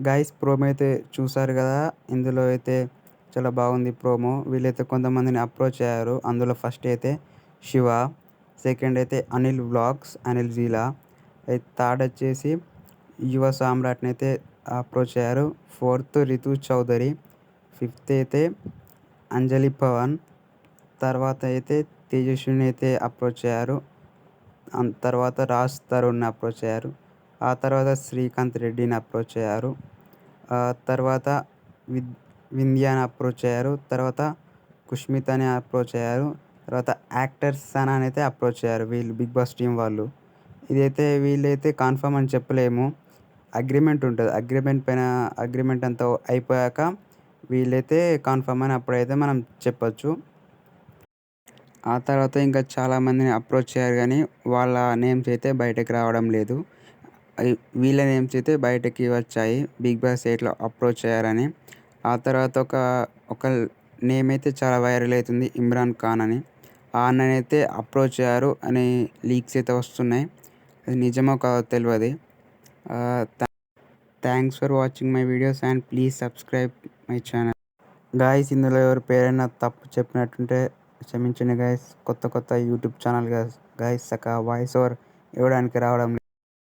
Guys promo అయితే చూసారు కదా. ఇందులో అయితే చాలా బాగుంది ప్రోమో. వీళ్ళైతే కొంతమందిని అప్రోచ్ అయ్యారు. అందులో ఫస్ట్ అయితే శివ, సెకండ్ అయితే అనిల్ వ్లాగ్స్, అనిల్ జీలా, థర్డ్ వచ్చేసి యువ సామ్రాట్ని అయితే అప్రోచ్ అయ్యారు. ఫోర్త్ రితు చౌదరి, ఫిఫ్త్ అయితే అంజలి పవన్, తర్వాత అయితే తేజస్విని అయితే అప్రోచ్ అయ్యారు. తర్వాత రాజ్ తరుణ్ని అప్రోచ్ అయ్యారు. ఆ తర్వాత శ్రీకాంత్ రెడ్డిని అప్రోచ్ అయ్యారు. తర్వాత విద్ వింధ్యాని అప్రోచ్ అయ్యారు. తర్వాత కుష్మితని అప్రోచ్ అయ్యారు. తర్వాత యాక్టర్ సనాని అయితే అప్రోచ్ అయ్యారు. వీళ్ళు బిగ్ బాస్ టీం వాళ్ళు. ఇదైతే వీళ్ళైతే కన్ఫర్మ్ అని చెప్పలేము. అగ్రిమెంట్ ఉంటుంది. అగ్రిమెంట్ అంతా అయిపోయాక వీళ్ళైతే కన్ఫర్మ్ అని అప్పుడైతే మనం చెప్పొచ్చు. ఆ తర్వాత ఇంకా చాలామందిని అప్రోచ్ అయ్యారు కానీ వాళ్ళ నేమ్స్ అయితే బయటకు రావడం లేదు. వీళ్ళ నేమ్స్ అయితే బయటకి వచ్చాయి, బిగ్ బాస్ 8లో అప్రోచ్ అయ్యారని. ఆ తర్వాత ఒక నేమ్ అయితే చాలా వైరల్ అవుతుంది, ఇమ్రాన్ ఖాన్ అని. ఆ అన్ననైతే అప్రోచ్ అయ్యారు అని లీక్స్ అయితే వస్తున్నాయి. అది నిజమో కాదో తెలియదు. Thanks for watching my videos and please subscribe my channel. Guys ఇందులో ఎవరి పేరైనా తప్పు చెప్పినట్టుంటే క్షమించండి గాయస్. కొత్త యూట్యూబ్ ఛానల్ గాయస్, సక్క వాయిస్ ఓవర్ ఇవ్వడానికి రావడం